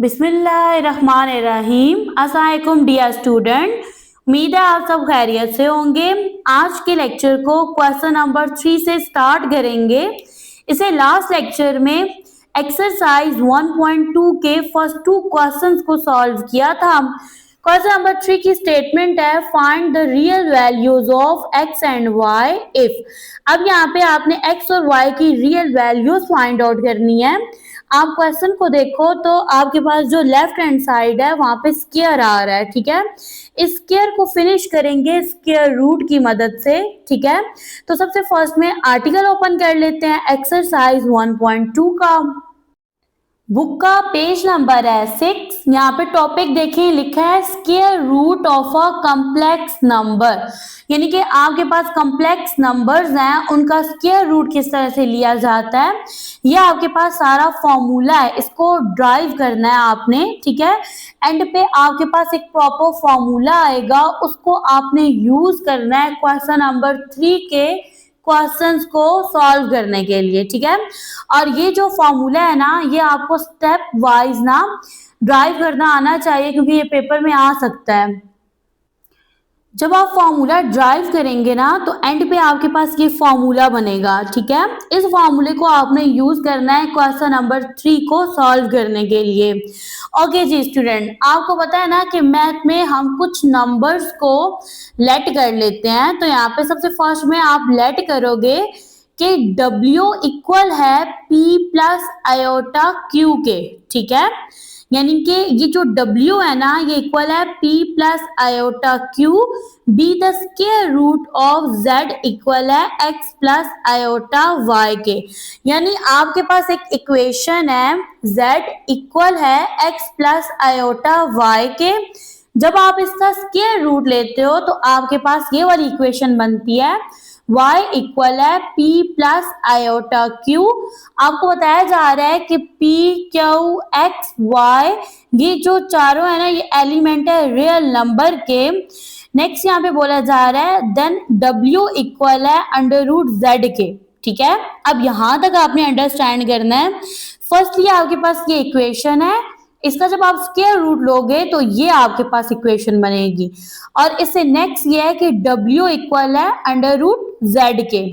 बिस्मिल्लाहिर्रहमानिर्रहीम। अस्सलाम वालेकुम डियर स्टूडेंट, उम्मीद है आप सब खैरियत से होंगे। आज के लेक्चर को क्वेश्चन नंबर 3 से स्टार्ट करेंगे। इसे लास्ट लेक्चर में एक्सरसाइज 1.2 के फर्स्ट 2 क्वेश्चंस को सॉल्व किया था। क्वेश्चन नंबर 3 की स्टेटमेंट है find the real values of X and Y if. अब यहाँ पे आपने एक्स और वाई की रियल वैल्यूज फाइंड आउट करनी है। आप क्वेश्चन को देखो तो आपके पास जो लेफ्ट हैंड साइड है वहां पे स्क्वायर आ रहा है, ठीक है। इस स्क्वायर को फिनिश करेंगे स्क्वायर रूट की मदद से, ठीक है। तो सबसे फर्स्ट में आर्टिकल ओपन कर लेते हैं एक्सरसाइज 1.2 का। बुक का पेज नंबर है 6। यहाँ पे टॉपिक देखें, लिखा है square root of a complex number, यानी कि आपके पास कम्प्लेक्स नंबर्स हैं, उनका स्क्वायर रूट किस तरह से लिया जाता है। यह आपके पास सारा फॉर्मूला है, इसको ड्राइव करना है आपने, ठीक है। एंड पे आपके पास एक प्रॉपर फॉर्मूला आएगा, उसको आपने यूज करना है क्वेश्चन नंबर 3 के क्वेश्चंस को सॉल्व करने के लिए, ठीक है। और ये जो फॉर्मूला है ना, ये आपको स्टेप वाइज ना ड्राइव करना आना चाहिए, क्योंकि ये पेपर में आ सकता है। जब आप फॉर्मूला ड्राइव करेंगे ना, तो एंड पे आपके पास ये फॉर्मूला बनेगा, ठीक है। इस फॉर्मूले को आपने यूज करना है क्वेश्चन नंबर 3 को सॉल्व करने के लिए। ओके जी स्टूडेंट, आपको पता है ना कि मैथ में हम कुछ नंबर्स को लेट कर लेते हैं। तो यहाँ पे सबसे फर्स्ट में आप लेट करोगे कि W इक्वल है P प्लस आयोटा Q के, ठीक है। यानी कि ये जो W है ना, ये इक्वल है P plus iota Q be the square root of Z equal है X प्लस आयोटा Y के। यानी आपके पास एक इक्वेशन है Z इक्वल है X प्लस आयोटा Y के। जब आप इसका स्क्वायर रूट लेते हो तो आपके पास ये वाली इक्वेशन बनती है y इक्वल है p प्लस आयोटा q। आपको बताया जा रहा है कि p q x y ये जो चारों है ना, ये एलिमेंट है रियल नंबर के। नेक्स्ट यहाँ पे बोला जा रहा है देन w इक्वल है अंडर रूट z के, ठीक है। अब यहां तक आपने अंडरस्टैंड करना है। फर्स्टली आपके पास ये इक्वेशन है, इसका जब आप स्क्वायर रूट लोगे तो ये आपके पास इक्वेशन बनेगी। और इससे नेक्स्ट ये है कि W इक्वल है अंडर रूट Z के।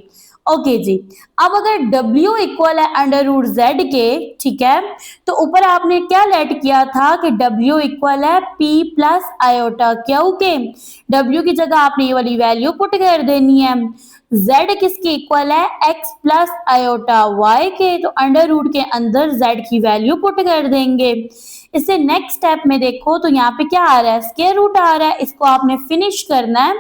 ओके जी, अब अगर W इक्वल है अंडर रूट Z के, ठीक है, तो ऊपर आपने क्या लेट किया था कि W इक्वल है P प्लस आयोटा Q के। W की जगह आपने ये वाली वैल्यू पुट कर देनी है। Z किसके इक्वल है X प्लस आयोटा Y के, तो अंडर रूट के अंदर Z की वैल्यू पुट कर देंगे। इससे नेक्स्ट स्टेप में देखो तो यहाँ पे क्या आ रहा है, स्क्वायर रूट आ रहा है, इसको आपने फिनिश करना है।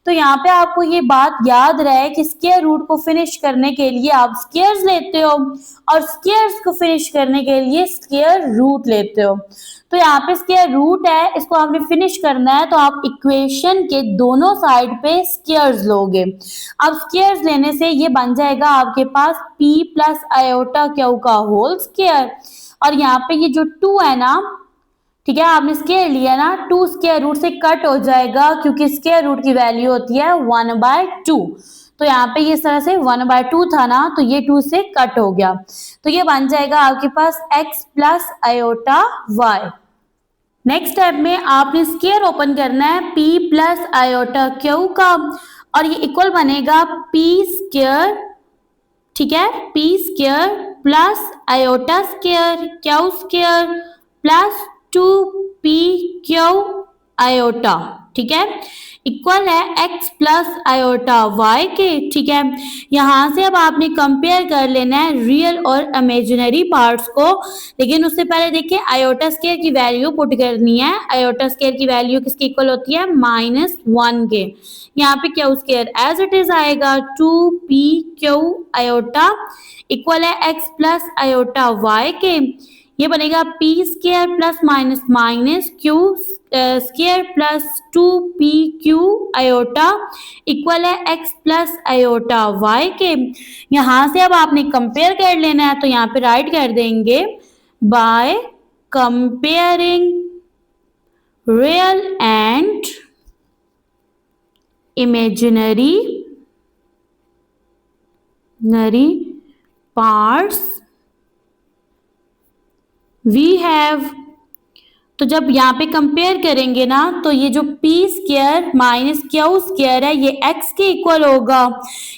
तो यहाँ पे आपको ये बात याद रहे कि स्क्वायर रूट को फिनिश करने के लिए आप स्क्वायर्स लेते हो और स्क्वायर्स को फिनिश करने के लिए स्क्वायर रूट लेते हो। तो यहाँ पे स्क्वायर रूट है, इसको आपने फिनिश करना है, तो आप इक्वेशन के दोनों साइड पे स्क्वायर्स लोगे। अब स्क्वायर्स लेने से ये बन जाएगा आपके पास p प्लस आयोटा क्यू का होल स्क्वायर। और यहाँ पे ये जो 2 है ना, ठीक है, आपने स्क्वायर लिया ना, 2 स्क्वायर रूट से कट हो जाएगा, क्योंकि स्क्वायर रूट की वैल्यू होती है 1/2। तो यहाँ पे ये तरह से 1/2 था ना, तो ये 2 से कट हो गया, तो ये बन जाएगा आपके पास x plus iota y। Next step में आपने स्क्वायर ओपन करना है p प्लस आयोटा q का, और ये इक्वल बनेगा p स्क्वायर, ठीक है, p square plus iota square Q square plus 2pq iota, ठीक है, इक्वल है x प्लस आयोटा y के, ठीक है। यहां से अब आपने कंपेयर कर लेना है रियल और इमेजिनरी पार्ट्स को, लेकिन उससे पहले देखिए आयोटा स्क्वायर की वैल्यू पुट करनी है। आयोटा स्क्वायर की वैल्यू किसकी इक्वल होती है, -1 के। यहाँ पे q square as it is आएगा 2pq आयोटा इक्वल है x प्लस आयोटा y के। ये बनेगा p square plus minus minus q square plus 2pq iota equal है x प्लस आयोटा y के। यहां से अब आपने कंपेयर कर लेना है, तो यहाँ पे राइट कर देंगे bye comparing real and imaginary parts we have तो जब यहाँ पे कंपेयर करेंगे ना तो ये जो P square minus Q square है ये एक्स के इक्वल होगा।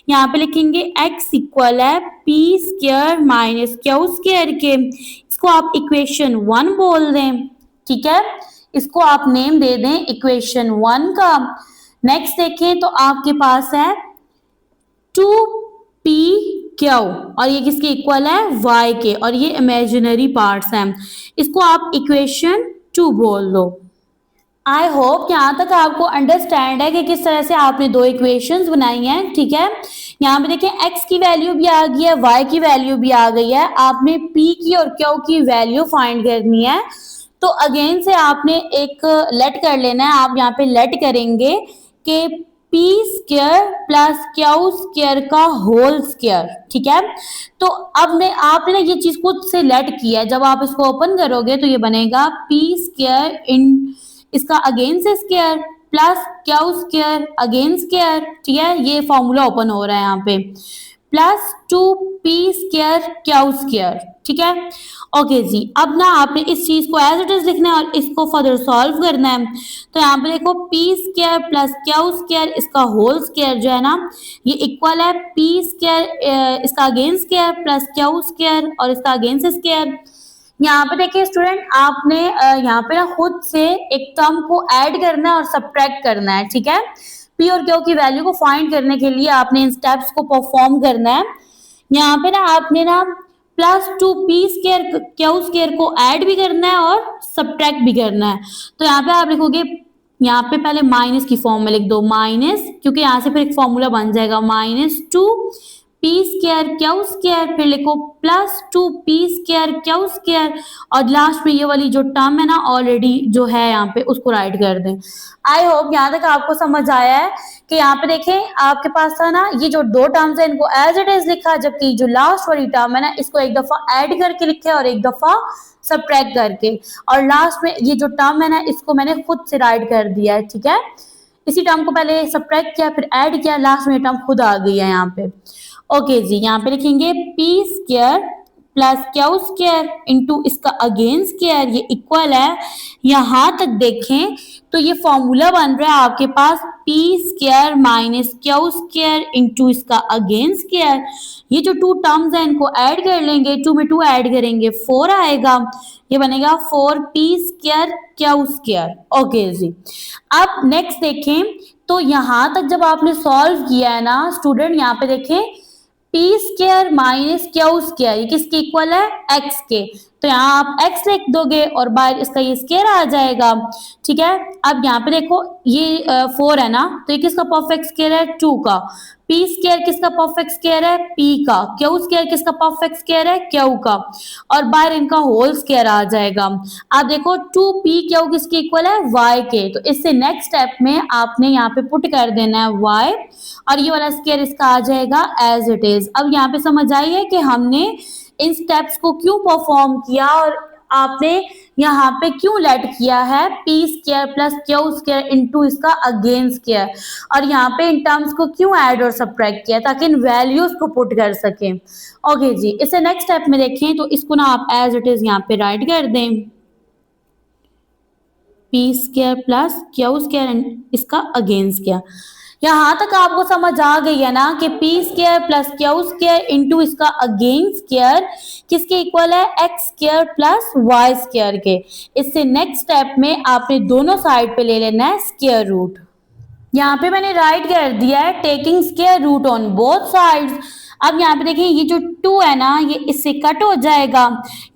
यहाँ पे लिखेंगे एक्स इक्वल है p square minus Q square के। इसको आप इक्वेशन 1 बोल दें, ठीक है, इसको आप नेम दे दें इक्वेशन 1 का। नेक्स्ट देखें तो आपके पास है 2p क्यू और ये किसके इक्वल है y के, और ये इमेजिनरी पार्ट्स हैं, इसको आप इक्वेशन 2 बोल दो। आई होप यहाँ तक आपको अंडरस्टैंड है कि किस तरह से आपने दो इक्वेशंस बनाई हैं, ठीक है। यहाँ पे देखें x की वैल्यू भी आ गई है, y की वैल्यू भी आ गई है, आपने p की और q की वैल्यू फाइंड करनी है। तो अगेन से आपने एक लेट कर लेना है, आप यहाँ पे लेट करेंगे कि p square plus q square का होल स्क्वायर, ठीक है। तो अब मैं आपने ना ये चीज खुद से लेट किया है, जब आप इसको ओपन करोगे तो ये बनेगा पी स्क्वायर इन इसका अगेन से square plus q square again square, ठीक है, ये फॉर्मूला ओपन हो रहा है यहाँ पे, plus 2p square Q square, ठीक है। ओके जी, अब ना आपने इस चीज को एज इट इज लिखना है और इसको फर्दर सॉल्व करना है। तो यहाँ पे देखो p square plus q square इसका होल स्क्वायर जो है ना ये इक्वल है p स्क्वायर इसका again square plus q square और इसका अगेन से स्क्वायर। यहाँ पे देखिए स्टूडेंट, आपने यहाँ पे ना खुद से एक टर्म को ऐड करना है और सब्ट्रैक्ट करना है, ठीक है। पी और क्यू की वैल्यू को फाइंड करने के लिए आपने इन स्टेप्स को परफॉर्म करना है। यहाँ पे ना आपने ना plus 2p square Q square को ऐड भी करना है और सब्ट्रैक्ट भी करना है। तो यहाँ पे आप लिखोगे, यहाँ पे पहले माइनस की फॉर्म में लिख दो माइनस, क्योंकि यहाँ से फिर एक फॉर्मूला बन जाएगा minus 2p square Q square, फिर लिखो plus 2p square Q square और लास्ट में ये वाली जो टर्म है ना ऑलरेडी जो है यहाँ पे उसको राइट कर दें। आई होप यहाँ तक आपको समझ आया है कि यहाँ पे देखें आपके पास था ना ये जो दो टर्म्स है इनको एज इट इज लिखा, जबकि जो लास्ट वाली टर्म है ना इसको एक दफा ऐड करके लिखा है और एक दफा सब्ट्रैक्ट करके, और लास्ट में ये जो टर्म है ना इसको मैंने खुद से राइट कर दिया है, ठीक है। इसी टर्म को पहले सब्ट्रैक्ट किया फिर ऐड किया, लास्ट में टर्म खुद आ गई है यहाँ पे। ओके जी, यहाँ पे लिखेंगे P square plus q square into इसका अगेन स्क्वायर ये इक्वल है, यहाँ तक देखें तो ये फॉर्मूला बन रहा है आपके पास P square minus Q square into इसका अगेन स्क्वायर। ये जो टू टर्म्स हैं इनको ऐड कर लेंगे, 2 में 2 ऐड करेंगे 4 आएगा, ये बनेगा 4p square Q square. Okay ji, अब नेक्स्ट देखें तो यहाँ तक जब आपने सॉल्व किया है ना स्टूडेंट, यहाँ पे देखें p square minus Q square ये किसके इक्वल है x के, तो यहाँ आप x लिख दोगे और बाहर इसका ये स्क्वायर आ जाएगा, ठीक है। अब यहाँ पे देखो ये 4 है ना, तो ये किसका परफेक्ट स्क्वायर है 2 का, p स्क्वायर किसका परफेक्ट स्क्वायर है p का, क्यू स्क्वायर किसका परफेक्ट स्क्वायर है q का, और बाहर इनका होल स्क्वायर आ जाएगा। आप देखो 2p क्यू किसके इक्वल है y के, तो इससे नेक्स्ट स्टेप में आपने यहाँ पे पुट कर देना है y और ये वाला स्क्वायर इसका आ जाएगा एज इट इज। अब यहाँ पे समझ आई है कि हमने इन स्टेप्स को क्यों परफॉर्म किया और आपने यहाँ पे क्यों लेट किया है p square plus q square into इसका अगेन स्क्वायर, और यहाँ पे इन टर्म्स को क्यों ऐड और सब्ट्रैक्ट किया ताकि इन वैल्यूज को पुट कर सकें। ओके जी, इसे नेक्स्ट स्टेप में देखें तो इसको ना आप एज इट इज यहाँ पे राइट कर दें, p square plus q square इसका अगेन स्क्वायर। यहाँ तक आपको समझ आ गई है ना कि p square plus q square into इसका अगेन स्क्वायर किसके इक्वल है x square plus y square के। इससे नेक्स्ट स्टेप में आपने दोनों साइड पे ले लेना है स्क्वायर रूट। यहाँ पे मैंने राइट कर दिया है taking square root on both sides. अब यहाँ पे देखिए ये जो 2 है ना ये इससे कट हो जाएगा,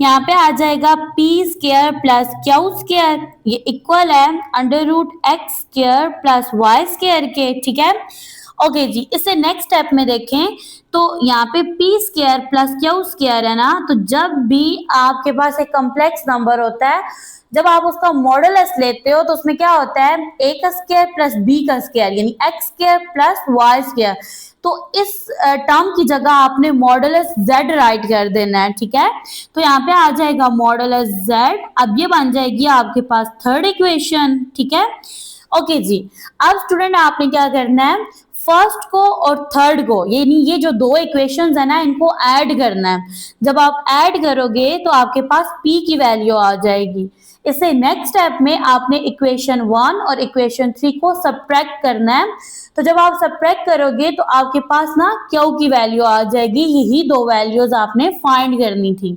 यहाँ पे आ जाएगा p square plus q square ये इक्वल है under root x square plus y square के, ठीक है। ओके जी, इससे नेक्स्ट स्टेप में देखें तो यहाँ पे p square plus q square है ना, तो जब भी आपके पास एक कॉम्प्लेक्स नंबर होता है जब आप उसका मॉडुलस लेते हो तो उसमें क्या होता है a का स्क्वायर प्लस b का स्क्वायर यानी x square plus y square. तो इस टर्म की जगह आपने मॉडुलस z राइट कर देना है, ठीक है। तो यहाँ पे आ जाएगा मॉडुलस z, अब ये बन जाएगी आपके पास थर्ड इक्वेशन, ठीक है। ओके जी, अब स्टूडेंट आपने क्या करना है फर्स्ट को और थर्ड को, यानी ये जो दो इक्वेशंस है ना, इनको ऐड करना है। जब आप ऐड करोगे तो आपके पास p की वैल्यू आ जाएगी। इससे नेक्स्ट स्टेप में आपने इक्वेशन 1 और इक्वेशन 3 को सब्ट्रैक्ट करना है। तो जब आप सब्ट्रैक्ट करोगे तो आपके पास ना q की वैल्यू आ जाएगी। यही दो वैल्यूज आपने फाइंड करनी थी।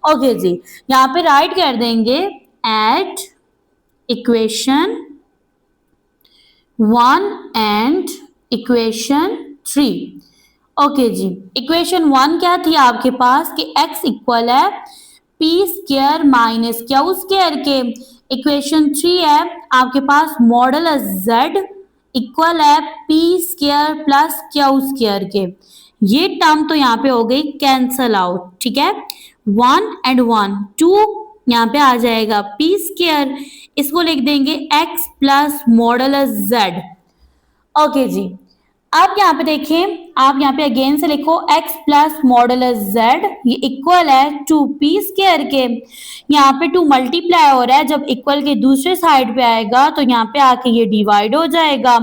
ओके जी, यहाँ पे राइट कर देंगे at equation 1 and equation 3। Okay ji, equation 1 क्या थी आपके पास कि x इक्वल है p square minus Q square के। इक्वेशन 3 है आपके पास मॉडल z इक्वल है p square plus q square के। ये टर्म तो यहाँ पे हो गई कैंसल आउट, ठीक है। 1 एंड 1 2 यहाँ पे आ जाएगा पी स्क्वायर, इसको लिख देंगे x plus model z। Okay ji, आप यहाँ पे देखिए, आप यहाँ पे अगेन से लिखो x प्लस मॉडल z, ये इक्वल है टू पी स्क्वायर के। यहाँ पे 2 मल्टीप्लाई हो रहा है, जब इक्वल के दूसरे साइड पे आएगा तो यहाँ पे आके ये डिवाइड हो जाएगा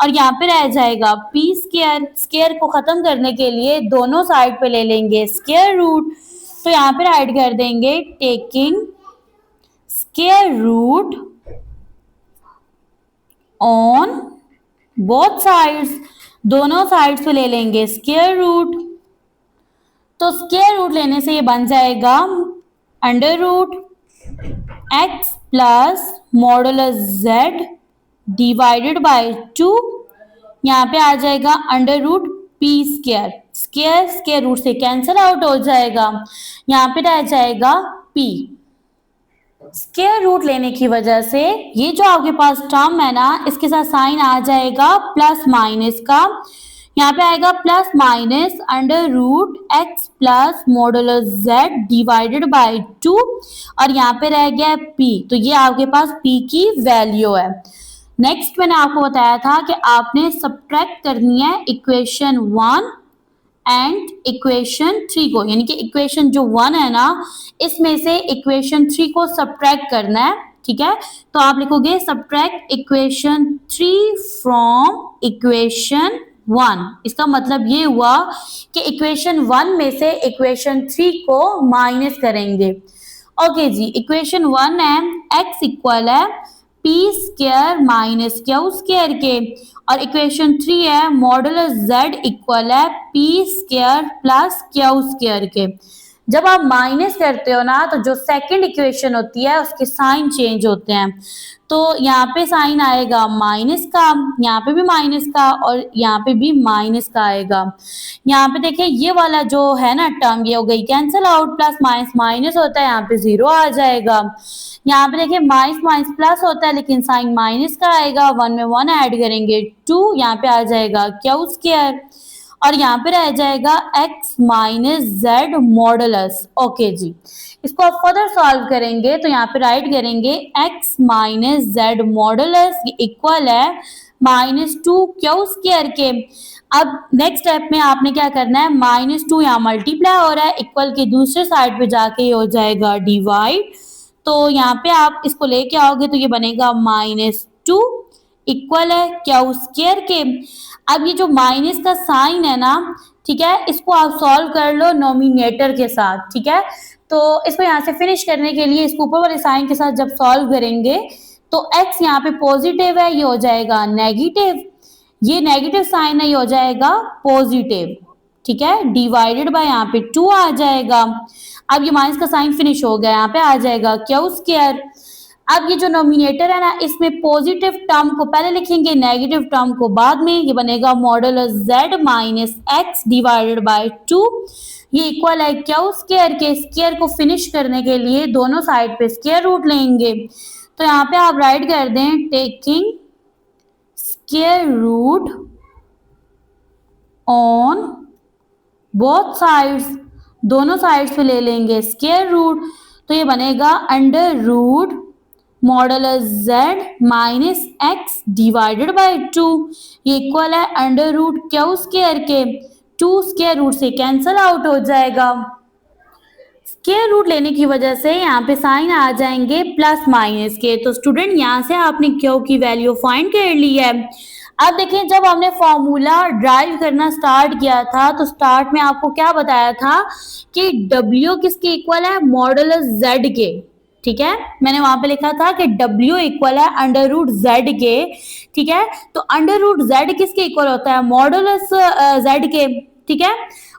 और यहाँ पे रह जाएगा पी स्क्वायर। स्क्वायर को खत्म करने के लिए दोनों साइड पे ले लेंगे स्क्वायर रूट। तो यहाँ पे राइट कर देंगे taking square root on both sides, दोनों साइड्स पे ले लेंगे स्क्वायर रूट। तो स्क्वायर रूट लेने से ये बन जाएगा under root x plus modulus z divided by 2। यहाँ पे आ जाएगा under root p square, square square root से कैंसिल आउट हो जाएगा, यहाँ पे रह जाएगा p। स्क्वायर रूट लेने की वजह से ये जो आपके पास टर्म है ना, इसके साथ साइन आ जाएगा प्लस माइनस का। यहाँ पे आएगा plus minus under root x plus modulus z divided by 2 और यहाँ पे रह गया p। तो ये आपके पास p की वैल्यू है। नेक्स्ट मैंने आपको बताया था कि आपने सब्ट्रैक्ट करनी है इक्वेशन 1 एंड इक्वेशन 3 को, यानी कि इक्वेशन जो 1 है ना, इसमें से इक्वेशन 3 को सब्ट्रैक्ट करना है, ठीक है। तो आप लिखोगे सब्ट्रैक्ट इक्वेशन 3 फ्रॉम इक्वेशन 1। इसका मतलब ये हुआ कि इक्वेशन 1 में से इक्वेशन 3 को माइनस करेंगे। ओके जी, इक्वेशन 1 है x इक्वल है p square minus Q square के और इक्वेशन 3 है मॉडुलस z इक्वल है p square plus q square के। जब आप माइनस करते हो ना, तो जो सेकंड इक्वेशन होती है उसके साइन चेंज होते हैं। तो यहाँ पे साइन आएगा माइनस का, यहाँ पे भी माइनस का और यहाँ पे भी माइनस का आएगा। यहाँ पे देखिए ये वाला जो है ना टर्म, ये हो गई cancel out, plus minus minus होता है, यहाँ पे 0 आ जाएगा। यहाँ पे देखिए माइनस माइनस प्लस होता है लेकिन साइन माइनस का आएगा, 1 में 1 ऐड करेंगे 2, यहाँ पे आ जाएगा क्यू स्क्वायर और यहाँ पे रह जाएगा x minus Z modulus. Okay ji, इसको आप फर्दर सॉल्व करेंगे तो यहाँ पे राइट करेंगे x minus Z modulus equal है -2 क्यू स्क्वायर के। अब नेक्स्ट स्टेप में आपने क्या करना है, -2 यहाँ मल्टीप्लाई हो रहा है, इक्वल के दूसरे साइड पे जाके ये हो जाएगा डिवाइड। तो यहाँ पे आप इसको लेके आओगे तो ये बनेगा -2 इक्वल है क्यू स्क्वायर के। अब ये जो माइनस का साइन है ना, ठीक है, इसको आप सॉल्व कर लो नोमिनेटर के साथ, ठीक है। तो इसको यहाँ से फिनिश करने के लिए इसको ऊपर वाले साइन के साथ जब सॉल्व करेंगे तो x यहाँ पे पॉजिटिव है, ये हो जाएगा नेगेटिव, ये नेगेटिव साइन है, ये हो जाएगा पॉजिटिव, ठीक है, डिवाइडेड बाय यहाँ पे 2 आ जाएगा। अब ये माइनस का साइन फिनिश हो गया, यहाँ पे आ जाएगा क्यू स्क्वायर। अब ये जो नोमिनेटर है ना, इसमें पॉजिटिव टर्म को पहले लिखेंगे, नेगेटिव टर्म को बाद में, ये बनेगा modulus z minus x divided by 2, ये इक्वल है क्यू स्क्वायर के। स्क्वायर को फिनिश करने के लिए दोनों साइड पे स्क्वायर रूट लेंगे। तो यहाँ पे आप राइट कर दें taking square root on both sides, दोनों साइड्स पे ले लेंगे स्क्वायर रूट। तो ये बनेगा under root modulus z minus x divided by 2, ये इक्वल है अंडर रूट क्यू स्क्वायर के। 2 स्क्वायर रूट से कैंसिल आउट हो जाएगा। स्क्वायर रूट लेने की वजह से यहाँ पे साइन आ जाएंगे प्लस माइनस के। तो स्टूडेंट यहाँ से आपने क्यू की वैल्यू फाइंड कर ली है। अब देखिए जब हमने फॉर्मूला ड्राइव करना स्टार्ट किया था तो स्टार्ट में आपको क्या बताया था कि W किसके इक्वल है, मॉडुलस Z के। ठीक है, मैंने वहां पे लिखा था कि W इक्वल है अंडर रूट Z के। ठीक है, तो अंडर रूट Z किसके इक्वल होता है, मॉडुलस Z के। ठीक है,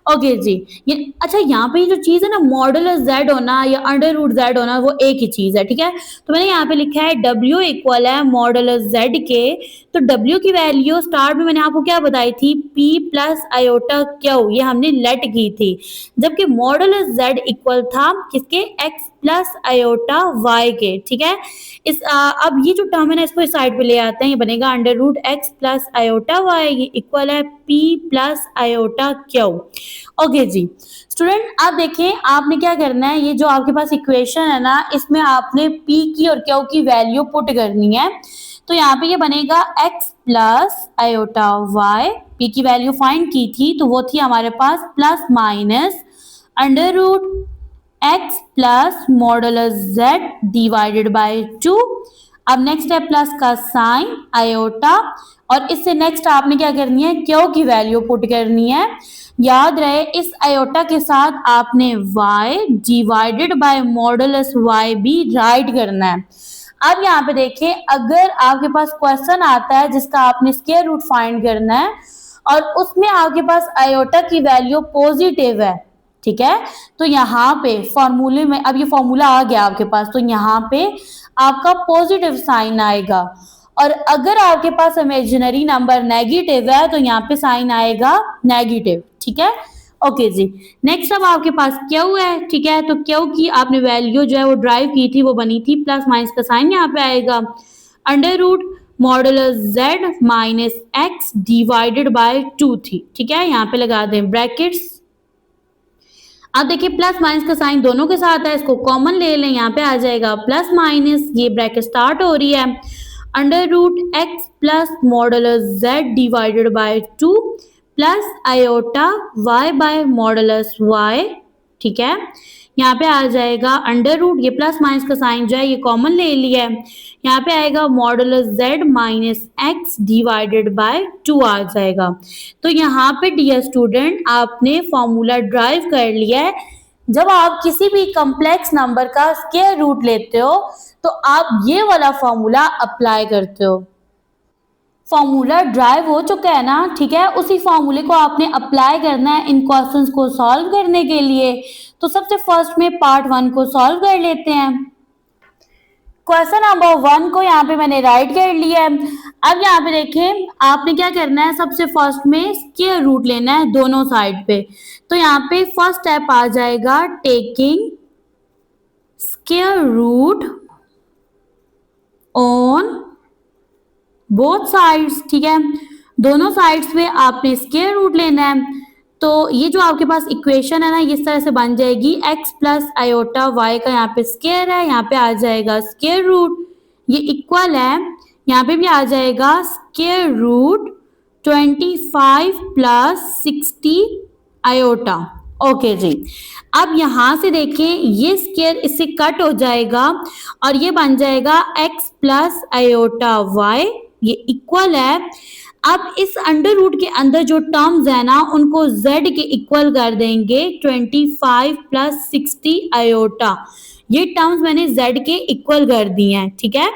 ओके जी। ये अच्छा, यहाँ पे जो चीज है ना मॉडुलस Z होना या अंडर रूट Z होना वो एक ही चीज है। ठीक है, तो मैंने यहाँ पे लिखा है W इक्वल है मॉडुलस Z के। तो W की वैल्यू स्टार्ट में मैंने आपको क्या बताई थी, P प्लस आयोटा Q, ये हमने लेट की थी, जबकि मॉडुलस Z इक्वल था किसके, X प्लस आयोटा Y के। ठीक है, अब ये जो टर्म है ना इसको इस साइड पे ले आते हैं, ये बनेगा under root X plus iota Y, ये इक्वल है P plus iota Q। Okay ji student, आप देखें आपने क्या करना है, ये जो आपके पास इक्वेशन है ना इसमें आपने P की और Q की वैल्यू पुट करनी है। तो यहाँ पे ये बनेगा x plus iota y, P की वैल्यू फाइंड की थी तो वो थी हमारे पास plus minus under root x plus modulus z divided by 2। अब नेक्स्ट है प्लस का साइन आयोटा, और इससे नेक्स्ट आपने क्या करनी है, Q की वैल्यू पुट करनी है। याद रहे इस आयोटा के साथ आपने y divided by modulus y भी राइट करना है। अब यहाँ पे देखिए अगर आपके पास क्वेश्चन आता है जिसका आपने स्क्वायर रूट फाइंड करना है और उसमें आपके पास आयोटा की वैल्यू पॉजिटिव है, ठीक है, तो यहाँ पे फॉर्मूले में, अब ये फॉर्मूला आ गया आपके पास, तो यहाँ पे आपका पॉजिटिव साइन आएगा। और अगर आपके पास इमेजिनरी नंबर नेगेटिव है तो यहाँ पे साइन आएगा नेगेटिव। ठीक है, ओके जी। नेक्स्ट अब आपके पास Q है। ठीक है, तो Q की आपने वैल्यू जो है वो ड्राइव की थी, वो बनी थी प्लस माइनस का साइन यहाँ पे आएगा under root modulus Z minus x divided by 2 थी। ठीक है, यहाँ पे लगा दें ब्रैकेट्स। अब देखिए प्लस माइनस का साइन दोनों के साथ है, इसको कॉमन ले लें, यहाँ पे आ जाएगा प्लस माइनस, ये ब्रैकेट स्टार्ट हो रही है under root x plus modulus Z divided by 2 plus iota y by modulus y। ठीक है, यहाँ पे आ जाएगा अंडर रूट, ये प्लस माइनस का साइन जो है ये कॉमन ले लिया है, यहाँ पे आएगा modulus z minus x divided by 2 आ जाएगा। तो यहाँ पे डियर स्टूडेंट आपने फॉर्मूला ड्राइव कर लिया है। जब आप किसी भी कॉम्प्लेक्स नंबर का स्क्वायर रूट लेते हो तो आप ये वाला फॉर्मूला अप्लाई करते हो। फॉर्मूला ड्राइव हो चुका है ना, ठीक है, उसी फॉर्मूले को आपने अप्लाई करना है इन क्वेश्चंस को सॉल्व करने के लिए। तो सबसे फर्स्ट में पार्ट 1 को सॉल्व कर लेते हैं। क्वेश्चन नंबर 1 को यहाँ पे मैंने राइट कर लिया है। अब यहाँ पे देखें आपने क्या करना है, सबसे फर्स्ट में स्क्वायर रूट लेना है दोनों साइड पे। तो यहाँ पे फर्स्ट स्टेप आ जाएगा taking square root on both sides. ठीक है, दोनों साइड्स पे आपने स्क्वायर रूट लेना है। तो ये जो आपके पास इक्वेशन है ना इस तरह से बन जाएगी, x प्लस आयोटा y का यहाँ पे स्क्वायर है, यहाँ पे आ जाएगा स्क्वायर रूट, ये इक्वल है, यहाँ पे भी आ जाएगा square root 25 plus 60 iota. Okay ji, अब यहां से देखें ये स्क्वायर इससे कट हो जाएगा और ये बन जाएगा x प्लस आयोटा y, ये इक्वल है। अब इस अंडर रूट के अंदर जो टर्म्स है ना उनको z के इक्वल कर देंगे 25 प्लस 60 आयोटा, ये टर्म्स मैंने z के इक्वल कर दिए हैं। ठीक है,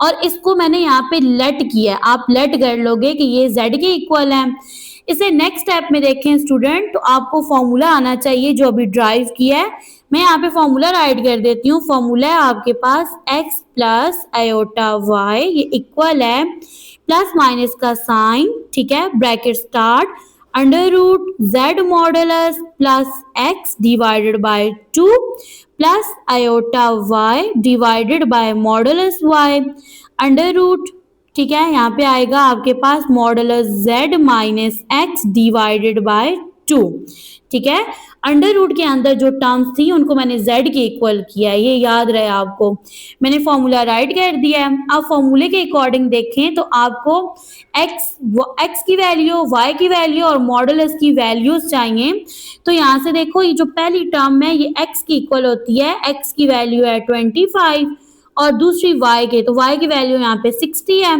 और इसको मैंने यहाँ पे लेट किया है, आप लेट कर लोगे कि ये z के इक्वल है। इसे नेक्स्ट स्टेप में देखें स्टूडेंट, तो आपको फॉर्मूला आना चाहिए जो अभी ड्राइव किया है। मैं यहाँ पे फॉर्मूला राइट कर देती हूँ। फॉर्मूला है आपके पास x प्लस आयोटा y, ये इक्वल है प्लस माइनस का साइन, ठीक है, bracket start under root z modulus plus x divided by 2 plus iota y divided by modulus y under root, ठीक है, यहाँ पे आएगा आपके पास modulus z minus x divided by 2। ठीक है, अंडर रूट के अंदर जो टर्म्स थी उनको मैंने z के इक्वल किया है, ये याद रहे आपको। मैंने फॉर्मूला राइट कर दिया है। अब फॉर्मूले के अकॉर्डिंग देखें तो आपको x की वैल्यू, y की वैल्यू और मॉडुलस की वैल्यूज चाहिए। तो यहाँ से देखो ये जो पहली टर्म है ये x की इक्वल होती है, x की वैल्यू है 25 और दूसरी y के, तो y की वैल्यू यहाँ पे 60 है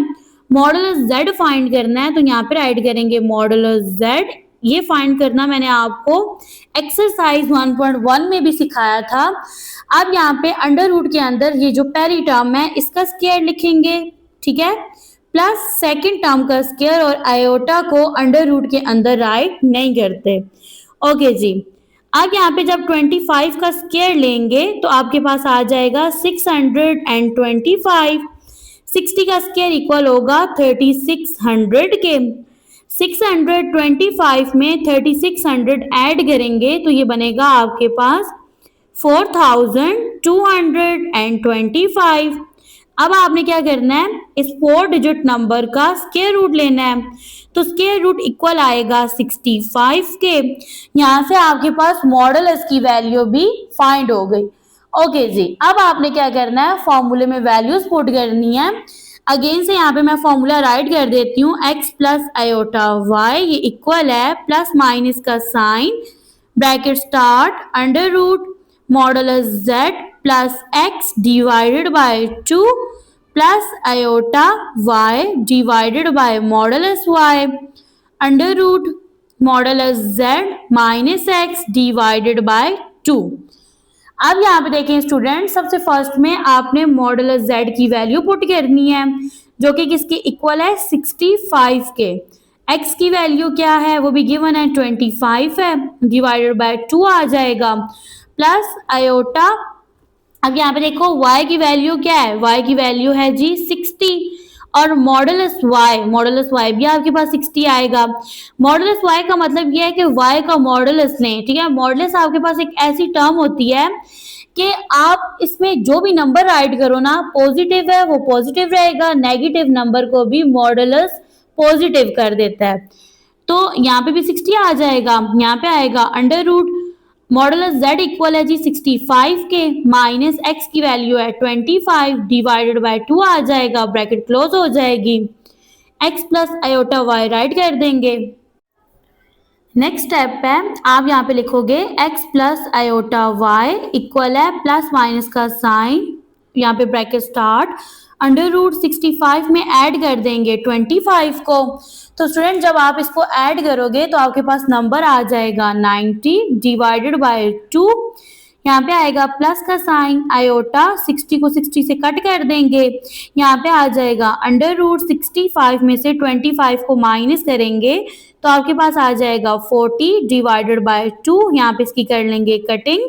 मॉडुलस z फाइंड करना है, तो यहाँ पे राइट करेंगे मॉडुलस z। ये फाइंड करना मैंने आपको एक्सरसाइज 1.1 में भी सिखाया था। अब यहाँ पे अंडर रूट के अंदर ये जो पहली टर्म है इसका स्क्वायर लिखेंगे, ठीक है, प्लस सेकंड टर्म का स्क्वायर, और आयोटा को अंडर रूट के अंदर राइट नहीं करते। ओके जी, अब यहाँ पे जब 25 का स्क्वायर लेंगे तो आपके पास आ जाएगा 625। 60 का स्क्वायर इक्वल होगा 3600 के। 625 में 3600 ऐड करेंगे तो ये बनेगा आपके पास 4225। अब आपने क्या करना है, इस 4 डिजिट नंबर का स्क्वायर रूट लेना है, तो स्क्वायर रूट इक्वल आएगा 65 के। यहाँ से आपके पास मॉडुलस की वैल्यू भी फाइंड हो गई। ओके जी, अब आपने क्या करना है, फॉर्मूले में वैल्यूज पुट करनी है। अगेन से यहाँ पे मैं फॉर्मूला राइट कर देती हूँ, x प्लस आयोटा y ये इक्वल है प्लस माइनस का sign, bracket start, under root modulus z plus x divided by 2 plus iota y divided by modulus y, under root modulus z minus x divided by 2। अब यहाँ पे देखें student, सबसे first में आपने modulus z की value put करनी है जो कि किसके इक्वल है, 65 के। x की वैल्यू क्या है, वो भी गिवन है 25 है, डिवाइडेड बाय 2 आ जाएगा, प्लस आयोटा। अब यहाँ पे देखो y की वैल्यू क्या है, y की वैल्यू है जी 60, और मॉडुलस y भी आपके पास 60 आएगा। मॉडुलस y का मतलब ये है कि y का मॉडुलस लें, ठीक है। मॉडुलस आपके पास एक ऐसी टर्म होती है कि आप इसमें जो भी नंबर राइट करो ना, पॉजिटिव है वो पॉजिटिव रहेगा, नेगेटिव नंबर को भी मॉडुलस पॉजिटिव कर देता है। तो यहाँ पे भी 60 आ जाएगा, यहाँ पे आएगा under root modulus z equal है जी 65 के, माइनस x की वैल्यू है 25 डिवाइडेड बाय 2 आ जाएगा, ब्रैकेट क्लोज हो जाएगी, x plus iota y right कर देंगे। नेक्स्ट स्टेप है, आप यहाँ पे लिखोगे x plus iota y equal है प्लस माइनस का साइन, यहाँ पे ब्रैकेट स्टार्ट, अंडर रूट 65 में ऐड कर देंगे 25 को। तो स्टूडेंट जब आप इसको ऐड करोगे तो आपके पास नंबर आ जाएगा 90 डिवाइडेड बाय 2, यहाँ पे आएगा प्लस का साइन, आयोटा 60 को 60 से कट कर देंगे, यहाँ पे आ जाएगा अंडर रूट 65 में से 25 को माइनस करेंगे तो आपके पास आ जाएगा 40 डिवाइडेड बाय 2, यहाँ पे इसकी कर लेंगे cutting,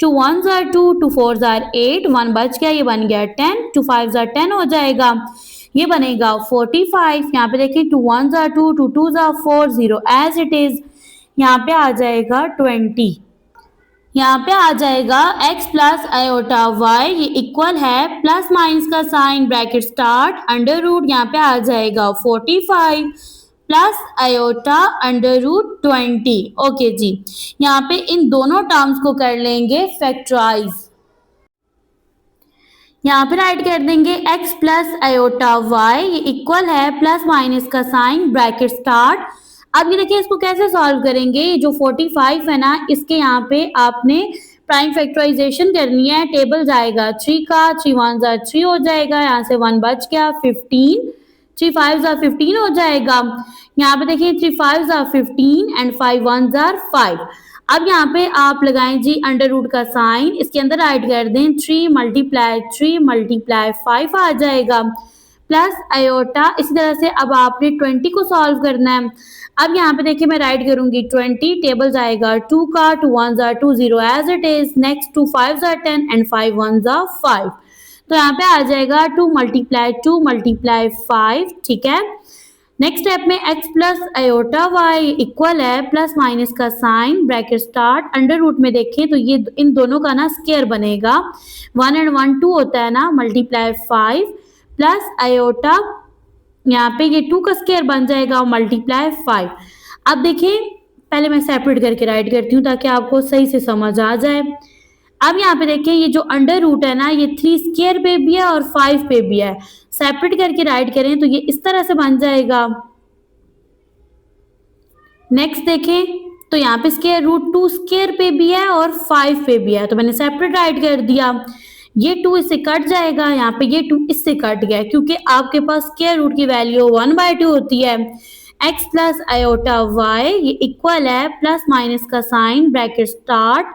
2 1s are 2, 2 4s are 8, 1 बच गया, ये बन गया 10, 2 5s are 10 हो जाएगा, ये बनेगा 45। यहाँ पे देखिए 2 1s are 2, 2 2s are 4, 0 as it is, यहाँ पे आ जाएगा 20। यहाँ पे आ जाएगा x प्लस आयोटा y ये इक्वल है प्लस माइनस का sign, bracket start, under root, यहाँ पे आ जाएगा 45 plus iota under root 20। Okay ji, यहाँ पे इन दोनों टर्म्स को कर लेंगे फैक्टराइज, यहाँ पे राइट कर देंगे x प्लस आयोटा y ये इक्वल है प्लस माइनस का साइन, ब्रैकेट स्टार्ट। अब ये देखिए इसको कैसे सॉल्व करेंगे, जो 45 है ना इसके यहाँ पे आपने प्राइम फैक्टराइजेशन करनी है, टेबल जाएगा 3 का, 3 1s are 3 हो जाएगा, यहाँ से 1 बच गया 15, 3 5s are 15 हो जाएगा, यहाँ पे देखिए 3 5s are 15 and 5 1s are 5। अब यहाँ पे आप लगाएं जी अंडर रूट का साइन, इसके अंदर ऐड कर दें 3 मल्टीप्लाई 3 मल्टीप्लाई 5 आ जाएगा, प्लस आयोटा। इसी तरह से अब आपने 20 को सॉल्व करना है। अब यहाँ पे देखिए मैं राइट करूंगी 20, टेबल जाएगा 2 का, 2 1s are 2, 0 as it is, next 2 5s are 10 and 5 1s are 5, तो यहाँ पे आ जाएगा 2 मल्टीप्लाई 5, ठीक है। नेक्स्ट स्टेप में x plus iota y equal है प्लस माइनस का sign, bracket start, under root में देखें तो ये इन दोनों का ना स्क्वायर बनेगा, 1 एंड 1 2 होता है ना, मल्टीप्लाई 5 प्लस आयोटा, यहाँ पे ये 2 का स्क्वायर बन जाएगा मल्टीप्लाई 5। अब देखिए पहले मैं सेपरेट करके राइट करती हूँ ताकि आपको सही से समझ आ जाए। अब यहाँ पे देखिए ये जो अंडर रूट है ना ये 3 स्क्वायर पे भी है और 5 पे भी है, सेपरेट करके राइट करें तो ये इस तरह से बन जाएगा। नेक्स्ट देखें तो यहाँ पे स्क्वायर रूट 2 स्क्वायर पे भी है और 5 पे भी है, तो मैंने सेपरेट राइट कर दिया। ये 2 इससे कट जाएगा, यहाँ पे ये 2 इससे कट गया क्योंकि आपके पास स्क्वायर रूट की वैल्यू 1/2 होती है। x प्लस आयोटा वाई ये इक्वल है प्लस माइनस का साइन ब्रैकेट स्टार्ट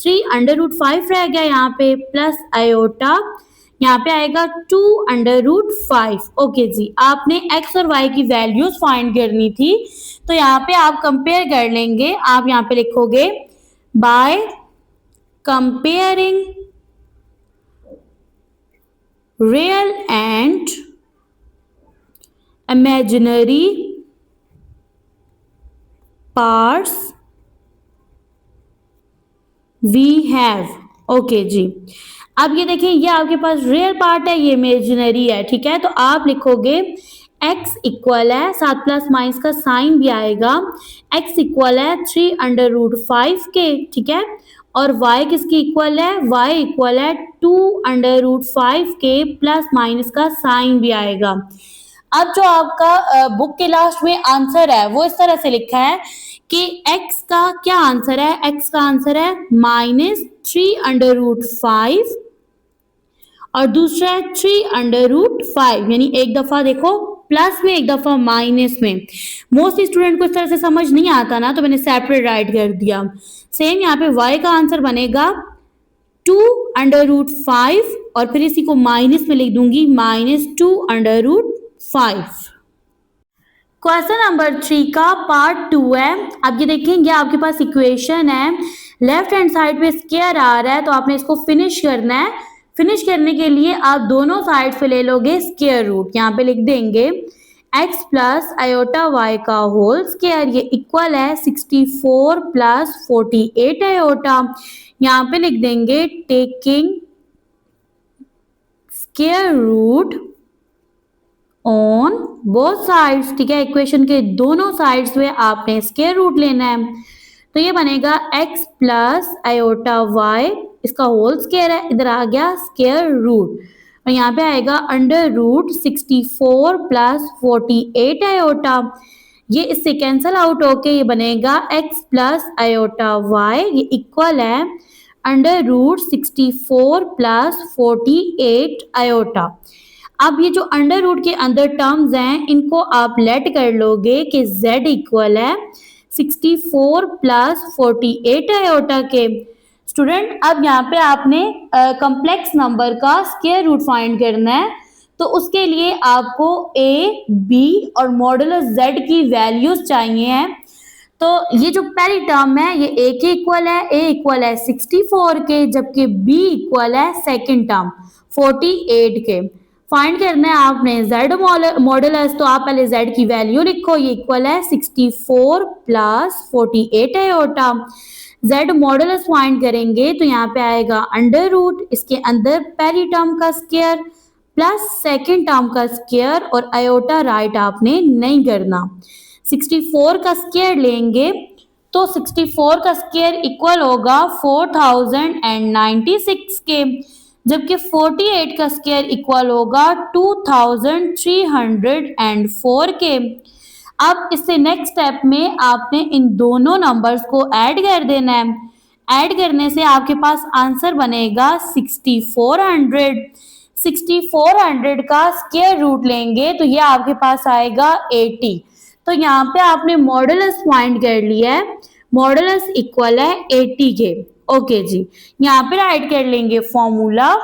3√5 रह गया यहाँ पे प्लस आयोटा यहाँ पे आएगा 2√5। ओके जी, आपने x और y की वैल्यूज फाइंड करनी थी तो यहाँ पे आप कंपेयर कर लेंगे। आप यहाँ पे लिखोगे by comparing real and imaginary parts we have। Okay ji, अब ये देखिए ये आपके पास रियल पार्ट है, ये इमेजिनरी है, ठीक है। तो आप लिखोगे x इक्वल है, साथ प्लस माइनस का साइन भी आएगा, x इक्वल है 3√5 के, ठीक है। और y किसकी इक्वल है, y इक्वल है 2√5 के प्लस माइनस का साइन भी आएगा। अब जो आपका बुक के लास्ट में आंसर है वो इस तरह से लिखा है कि x का क्या आंसर है, x का आंसर है -3√5 और दूसरा है 3√5, यानी एक दफा देखो प्लस में एक दफा माइनस में। मोस्ट स्टूडेंट को इस तरह से समझ नहीं आता ना, तो मैंने सेपरेट राइट कर दिया। सेम यहाँ पे y का आंसर बनेगा 2√5 और फिर इसी को माइनस में लिख दूंगी -2√5। क्वेश्चन नंबर 3 का पार्ट 2 है। अब ये देखेंगे आपके पास इक्वेशन है, लेफ्ट हैंड साइड पे स्क्वायर आ रहा है तो आपने इसको फिनिश करना है। फिनिश करने के लिए आप दोनों साइड पे ले लोगे स्क्वायर रूट, यहाँ पे लिख देंगे x प्लस आयोटा y का होल स्क्वायर ये इक्वल है 64 प्लस 48 आयोटा। यहाँ पे लिख देंगे taking square root on both sides, ठीक है। इक्वेशन के दोनों साइड्स में आपने स्क्वायर रूट लेना है, तो ये बनेगा x प्लस आयोटा y, इसका होल स्क्वायर है, इधर आ गया स्क्वायर रूट और यहाँ पे आएगा अंडर रूट 64 प्लस 48 आयोटा। ये इससे कैंसल आउट होके ये बनेगा x प्लस आयोटा y ये इक्वल है अंडर रूट 64 प्लस 48 आयोटा। अब ये जो अंडर रूट के अंदर टर्म्स हैं इनको आप लेट कर लोगे कि z इक्वल है 64 प्लस 48 आयोटा के। स्टूडेंट अब यहाँ पे आपने कॉम्प्लेक्स नंबर का स्क्वायर रूट फाइंड करना है, तो उसके लिए आपको a, b और मॉडुलस z की वैल्यूज चाहिए हैं। तो ये जो पहली टर्म है ये a के इक्वल है, a इक्वल है 64 के, जबकि b इक्वल है सेकेंड टर्म 48 के। फाइंड करना है आपने z मॉडुलस, तो आप पहले z की वैल्यू लिखो, ये इक्वल है 64 plus 48 iota. z modulus find करेंगे तो यहाँ पे आएगा अंडर रूट, इसके अंदर पहली टर्म का स्क्वायर प्लस सेकेंड टर्म का स्क्वायर और आयोटा राइट आपने नहीं करना। 64 का स्क्वायर लेंगे तो 64 का स्क्वायर इक्वल होगा 4096 के, जबकि 48 का स्क्वायर इक्वल होगा 2304 के। अब इससे नेक्स्ट स्टेप में आपने इन दोनों नंबर्स को ऐड कर देना है। ऐड करने से आपके पास आंसर बनेगा 6400। 6400 का स्क्वायर रूट लेंगे तो ये आपके पास आएगा 80। तो यहाँ पे आपने मॉडुलस फाइंड कर लिया है, मॉडुलस इक्वल है 80 के। ओके जी, यहाँ पे राइट कर लेंगे फॉर्मूला।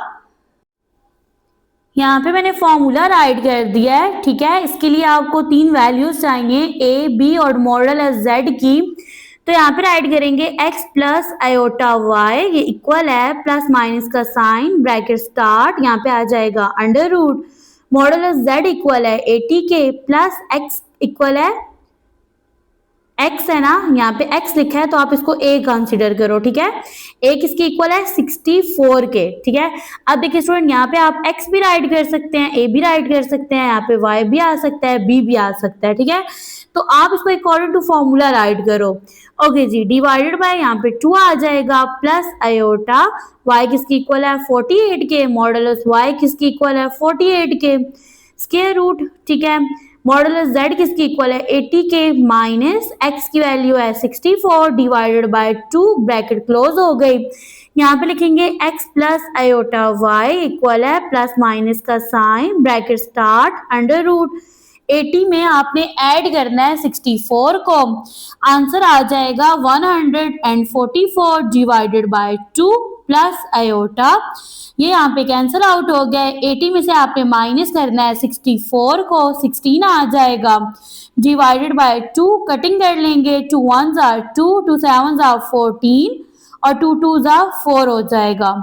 यहाँ पे मैंने फॉर्मूला राइट कर दिया है, ठीक है। इसके लिए आपको 3 वैल्यूज चाहिए a, b और मॉडुलस z की। तो यहाँ पे राइट करेंगे x प्लस आयोटा y ये इक्वल है प्लस माइनस का साइन ब्रैकेट स्टार्ट, यहाँ पे आ जाएगा under root modulus z equal है 80 के प्लस x इक्वल है x है ना, यहाँ पे x लिखा है तो आप इसको a कंसीडर करो, ठीक है। a किसके इक्वल है 64 के, ठीक है। अब देखिए स्टूडेंट यहाँ पे आप x भी राइट कर सकते हैं, a भी राइट कर सकते हैं, यहाँ पे y भी आ सकता है, b भी आ सकता है, ठीक है। तो आप इसको अकॉर्डिंग टू फॉर्मूला राइट करो। ओके जी, डिवाइडेड बाय यहाँ पे 2 आ जाएगा प्लस आयोटा y किसकी इक्वल है 48 के, मॉडुलस y किसकी इक्वल है 48 के, स्क्वायर रूट, ठीक है। मॉडुलस z किसकी इक्वल है 80 के माइनस x की वैल्यू है 64 डिवाइडेड बाय 2 ब्रैकेट क्लोज हो गई। यहाँ पे लिखेंगे x plus iota y equal है प्लस माइनस का sign bracket start under root 80 में आपने ऐड करना है 64 को, आंसर आ जाएगा 144 डिवाइडेड बाय 2 प्लस आयोटा, ये यहाँ पे कैंसिल आउट हो गया है। 80 में से आपने माइनस करना है 64 को, 16 आ जाएगा डिवाइडेड बाय 2, कटिंग कर लेंगे, 2 1s आर 2, 2 7s आर 14 और 2 2s आर 4 हो जाएगा,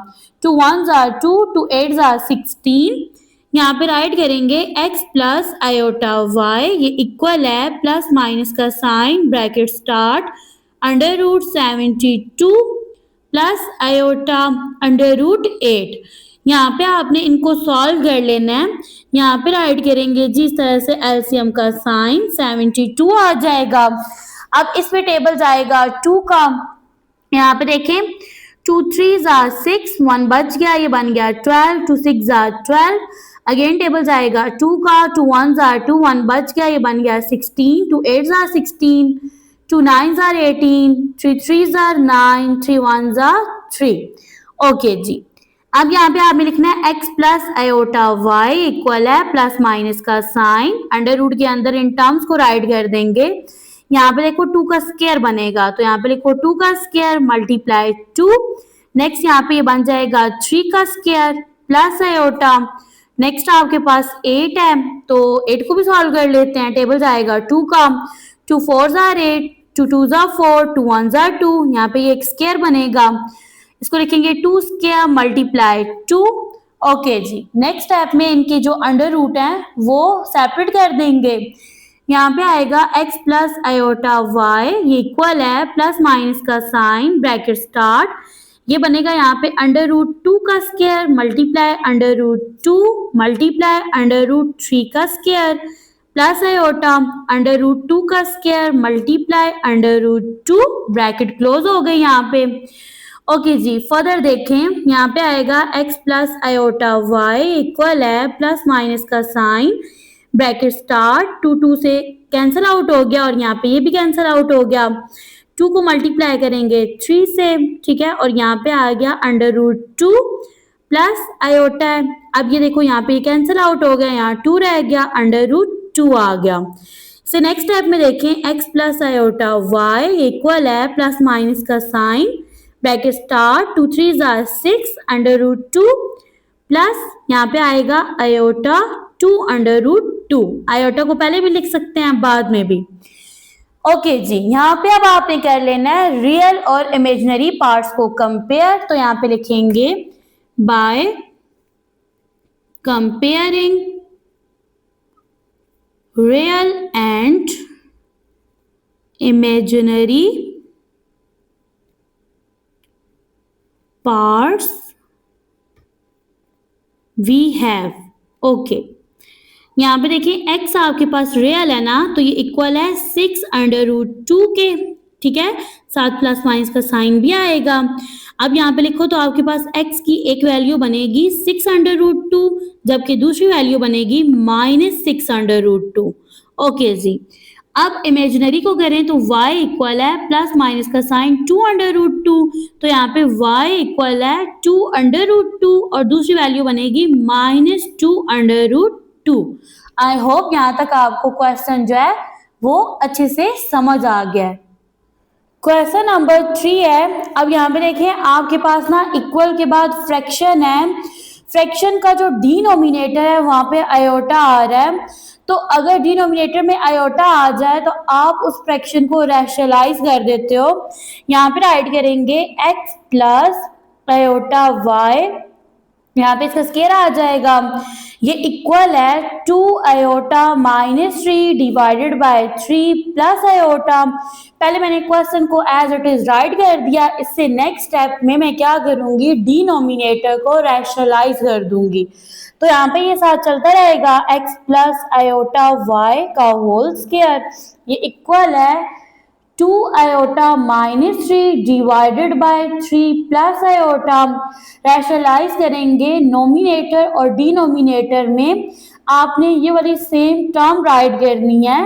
2 1s आर 2, 2 8s आर 16। यहाँ पे राइट करेंगे x प्लस आयोटा y ये इक्वल है प्लस माइनस का sign bracket start under root 72 plus iota under root 8। यहाँ पे आपने इनको सॉल्व कर लेना है। यहाँ पे राइट करेंगे जिस तरह से एलसीएम का साइन 72 आ जाएगा। अब इस पे टेबल जाएगा 2 का, यहाँ पे देखें 2 3s आर 6, 1 बच गया, ये बन गया 12, 2 6s आर 12, अगेन टेबल जाएगा 2 का, 2 1s आर 2, 1 बच गया, ये बन गया 16, 2 8s are 16, 2 9s are 18, 3 3s are 9, 3 1s are 3। Okay ji, अब यहाँ पे आपने लिखना है x plus iota y equal है प्लस माइनस का साइन अंडर रूट के अंदर इन टर्म्स को राइट कर देंगे। यहाँ पे देखो 2 का स्क्वायर बनेगा, तो यहाँ पे लिखो 2 का स्क्वायर मल्टीप्लाई 2, नेक्स्ट यहाँ पे ये बन जाएगा 3 का स्क्वायर प्लस आयोटा, नेक्स्ट आपके पास 8 है तो 8 को भी सॉल्व कर लेते हैं। टेबल जाएगा 2 का, 2 4s are 8, 2 2s are 4, 2 1s are 2, यहाँ पे ये एक स्क्वायर बनेगा, इसको लिखेंगे 2 स्क्वायर मल्टीप्लाई 2। ओके जी, नेक्स्ट स्टेप में इनके जो अंडर रूट हैं वो सेपरेट कर देंगे। यहाँ पे आएगा x प्लस आयोटा y ये इक्वल है प्लस माइनस का साइन ब्रैकेट स्टार्ट, ये बनेगा यहाँ पे अंडर रूट 2 का square multiply under root 2 multiply under root 3 का square plus iota under root 2 का square multiply under root 2, bracket close हो गई यहाँ पे। ओके जी, फर्दर देखें, यहाँ पे आएगा x plus iota y equal है प्लस माइनस का साइन ब्रैकेट स्टार्ट, 2 2 से कैंसिल आउट हो गया और यहाँ पे ये भी कैंसिल आउट हो गया, 2 को मल्टीप्लाई करेंगे 3 से, ठीक है, और यहाँ पे आ गया अंडर रूट 2 प्लस आयोटा है। अब ये देखो यहाँ पे कैंसिल आउट हो गया, यहाँ 2 रह गया, अंडर रूट 2 आ गया। से नेक्स्ट स्टेप में देखें x plus iota y equal है प्लस माइनस का sign bracket start, 2 3s are 6 under root 2 plus यहाँ पे आएगा आयोटा 2 अंडर रूट 2, आयोटा को पहले भी लिख सकते हैं बाद में भी। ओके जी, यहाँ पे अब आपने कर लेना है रियल और इमेजिनरी पार्ट्स को कंपेयर, तो यहाँ पे लिखेंगे by comparing real and imaginary parts we have. Okay, यहाँ पे देखिए x आपके पास रियल है ना, तो ये इक्वल है 6 अंडर रूट 2 के, ठीक है, साथ प्लस माइनस का साइन भी आएगा। अब यहाँ पे लिखो तो आपके पास x की एक वैल्यू बनेगी 6 अंडर रूट 2 जबकि दूसरी वैल्यू बनेगी -6 अंडर रूट 2। ओके जी, अब इमेजिनरी को करें तो y इक्वल है प्लस माइनस का साइन 2 अंडर रूट 2, तो यहाँ पे y इक्वल है 2 अंडर रूट 2 और दूसरी वैल्यू बनेगी -2 अंडर रूट 2। आई होप यहाँ तक आपको क्वेश्चन जो है वो अच्छे से समझ आ गया है। क्वेश्चन नंबर 3 है। अब यहाँ पे देखें आपके पास ना इक्वल के बाद फ्रैक्शन है, फ्रैक्शन का जो डिनोमिनेटर है वहां पे आयोटा आ रहा है, तो अगर डिनोमिनेटर में आयोटा आ जाए तो आप उस फ्रैक्शन को रैशनलाइज कर देते हो। यहाँ पे राइट करेंगे x प्लस आयोटा y, यहाँ पे इसका स्क्वायर आ जाएगा, ये इक्वल है 2 iota -3 divided by 3 plus iota. पहले मैंने क्वेश्चन को एज इट इज राइट कर दिया, इससे नेक्स्ट स्टेप में मैं क्या करूंगी, डिनोमिनेटर को रैशनलाइज कर दूंगी। तो यहाँ पे ये साथ चलता रहेगा x प्लस आयोटा y का होल स्क्वायर, ये इक्वल है 2 iota -3 divided by 3 plus iota. Rationalise करेंगे नोमिनेटर और डिनोमिनेटर में, आपने ये वाली सेम टर्म राइट करनी है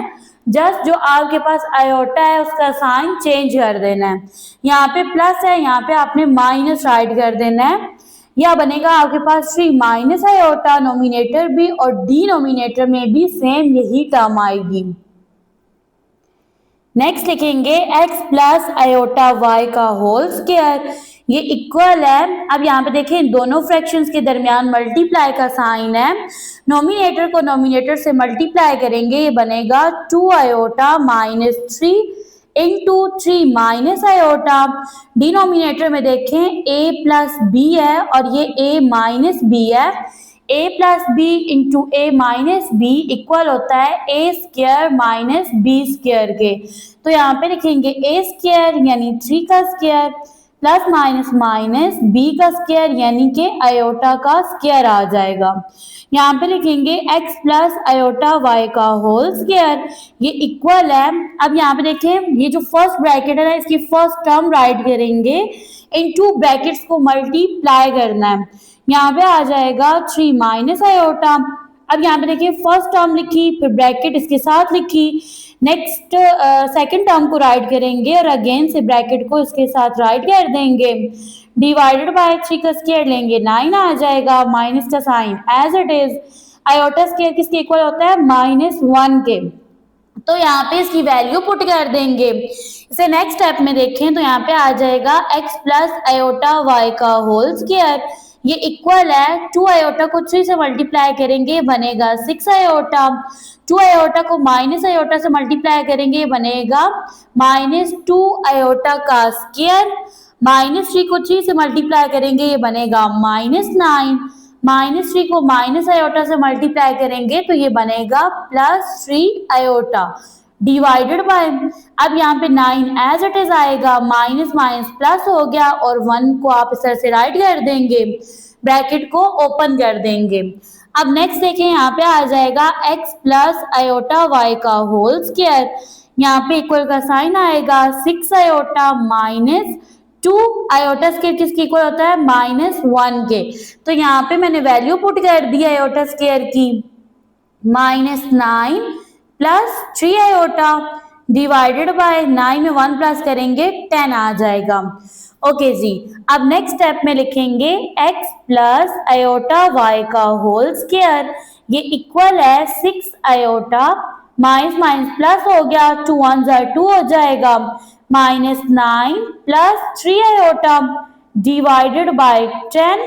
जस्ट जो आपके पास आयोटा है उसका साइन चेंज कर देना है। यहाँ पे प्लस है, यहाँ पे आपने माइनस राइट कर देना है। यह बनेगा आपके पास 3 माइनस आयोटा, नोमिनेटर भी और डिनोमिनेटर में भी सेम यही टर्म आएगी। नेक्स्ट लिखेंगे x प्लस आयोटा y का होल स्क्वायर, ये इक्वल है। अब यहाँ पे देखें दोनों फ्रैक्शंस के दरमियान मल्टीप्लाई का साइन है, नोमिनेटर को नोमिनेटर से मल्टीप्लाई करेंगे, ये बनेगा 2 iota minus 3 into 3 minus iota. Denominator में देखें a प्लस बी है और ये a माइनस बी है, a plus b into a minus b equal होता है a square minus b square के। तो यहाँ पे लिखेंगे ए स्क्वायर यानी 3 का square plus minus minus b का स्क्वायर यानी कि आयोटा का स्क्वायर आ जाएगा। यहाँ पे लिखेंगे x प्लस आयोटा y का होल स्क्वायर, ये इक्वल है। अब यहाँ पे देखें ये जो फर्स्ट ब्रैकेट है इसकी फर्स्ट टर्म राइट करेंगे, इन टू ब्रैकेट्स को मल्टीप्लाई करना है। यहाँ पे आ जाएगा 3 माइनस आयोटा। अब यहाँ पे देखिए फर्स्ट टर्म लिखी, फिर ब्रैकेट इसके साथ लिखी, नेक्स्ट सेकंड टर्म को राइट करेंगे और अगेन से ब्रैकेट को इसके साथ राइट कर देंगे। डिवाइडेड बाय 3 का स्क्वायर लेंगे 9 आ जाएगा, माइनस का sign as it is. Iota square किसके इक्वल होता है -1 के, तो यहाँ पे इसकी वैल्यू पुट कर देंगे। इसे नेक्स्ट स्टेप में देखें तो यहाँ पे आ जाएगा x प्लस आयोटा y का होल स्क्वायर, ये इक्वल है 2 आयोटा को 3 से मल्टीप्लाई करेंगे बनेगा 6 आयोटा, 2 आयोटा को माइनस आयोटा से मल्टीप्लाई करेंगे बनेगा -2 आयोटा का स्क्वायर, -3 को 3 से मल्टीप्लाई करेंगे ये बनेगा -9, -3 को माइनस आयोटा से मल्टीप्लाई करेंगे तो ये बनेगा +3 आयोटा डिवाइडेड बाय। अब यहाँ पे 9 एज इट इज आएगा, माइनस माइनस प्लस हो गया और 1 को आप इस तरह से राइट कर देंगे, ब्रैकेट को ओपन कर देंगे। अब नेक्स्ट देखें यहाँ पे आ जाएगा x प्लस आयोटा y का होल स्क्वायर, यहाँ पे इक्वल का साइन आएगा 6 आयोटा माइनस 2 आयोटा स्क्वायर किसके इक्वल होता है -1 के। तो यहाँ पे मैंने वैल्यू पुट कर दी आयोटा स्क्वायर की -9 प्लस 3 आयोटा डिवाइडेड बाय 9 में 1 प्लस करेंगे 10 आ जाएगा। ओके जी, अब नेक्स्ट स्टेप में लिखेंगे x प्लस आयोटा y का होल स्क्वायर, ये इक्वल है 6 आयोटा माइनस माइनस प्लस हो गया 2 1 2 हो जाएगा, -9 प्लस 3 आयोटा डिवाइडेड बाय 10।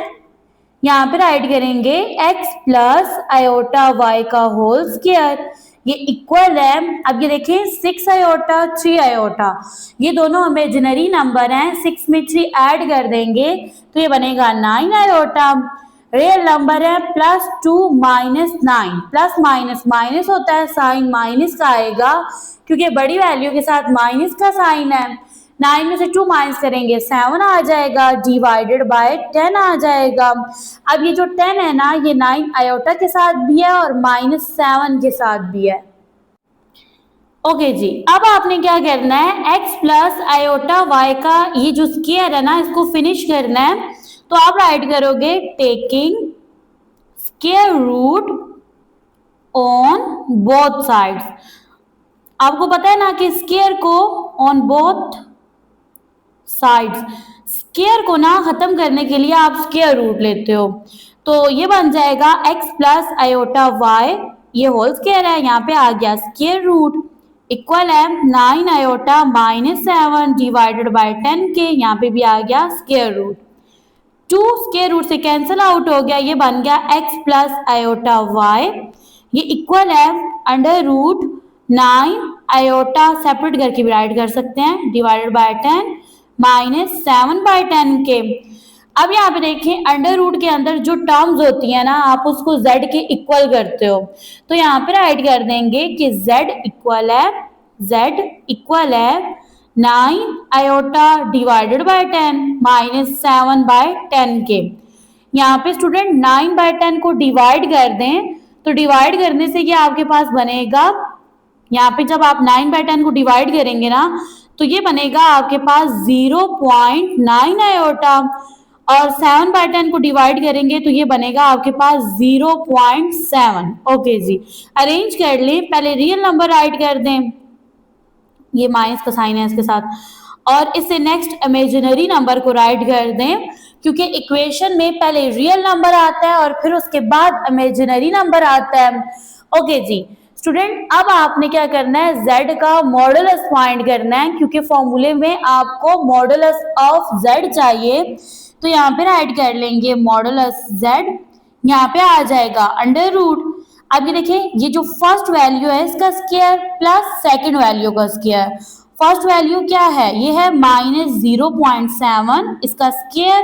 यहाँ पे राइट करेंगे x प्लस आयोटा y का होल स्क्वायर, ये इक्वल है। अब ये देखिए 6 आयोटा 3 आयोटा ये दोनों इमेजिनरी नंबर हैं, 6 में 3 ऐड कर देंगे तो ये बनेगा 9 आयोटा। रियल नंबर है +2 -9, प्लस माइनस माइनस होता है, साइन माइनस का आएगा क्योंकि बड़ी वैल्यू के साथ माइनस का साइन है। 9 में से 2 माइनस करेंगे 7 आ जाएगा डिवाइडेड बाय 10 आ जाएगा। अब ये जो 10 है ना ये 9 आयोटा के साथ भी है और -7 के साथ भी है। ओके जी, अब आपने क्या करना है x प्लस आयोटा y का ये जो स्क्वायर है ना इसको फिनिश करना है, तो आप राइट करोगे taking square root on both sides. आपको पता है ना कि स्क्वायर को ऑन बोथ साइड्स, स्क्वायर को ना खत्म करने के लिए आप स्क्वायर रूट लेते हो, तो ये बन जाएगा x प्लस आयोटा y, ये होल स्क्वायर है, यहाँ पे आ गया स्क्वायर रूट इक्वल है 9 आयोटा -7 डिवाइडेड बाय 10 के, यहाँ पे भी आ गया स्क्वायर रूट। 2 स्क्वायर रूट से कैंसिल आउट हो गया, ये बन गया x प्लस आयोटा y, ये इक्वल है √9 आयोटा सेपरेट करके भी राइट कर सकते हैं डिवाइडेड बाय 10 -7/10 के। अब यहाँ पे देखें अंडर रूट के अंदर जो टर्म्स होती है ना आप उसको z के इक्वल करते हो, तो यहाँ पे राइट कर देंगे कि z इक्वल है 9 आयोटा डिवाइडेड बाय 10 -7/10 के। यहाँ पे स्टूडेंट 9/10 को डिवाइड कर दें तो डिवाइड करने से ये आपके पास बनेगा, यहाँ पे जब आप 9/10 को डिवाइड करेंगे ना तो ये बनेगा आपके पास 0.9 आयोटा और 7 बाय 10 को डिवाइड करेंगे तो ये बनेगा आपके पास 0.7। ओके जी, अरेंज कर लें, पहले रियल नंबर राइट कर दें, ये माइनस का साइन है इसके साथ, और इससे नेक्स्ट इमेजिनरी नंबर को राइट कर दें, क्योंकि इक्वेशन में पहले रियल नंबर आता है और फिर उसके बाद इमेजिनरी नंबर आता है। ओके जी स्टूडेंट, अब आपने क्या करना है, z का मॉडुलस फाइंड करना है, क्योंकि फॉर्मूले में आपको मॉडुलस ऑफ z चाहिए। तो यहाँ पे राइट कर लेंगे मॉडुलस z, यहाँ पे आ जाएगा अंडर रूट। अब ये देखिए, ये जो फर्स्ट वैल्यू है इसका स्क्वायर प्लस सेकंड वैल्यू का स्क्वायर। फर्स्ट वैल्यू क्या है, ये है -0.7, इसका स्क्वायर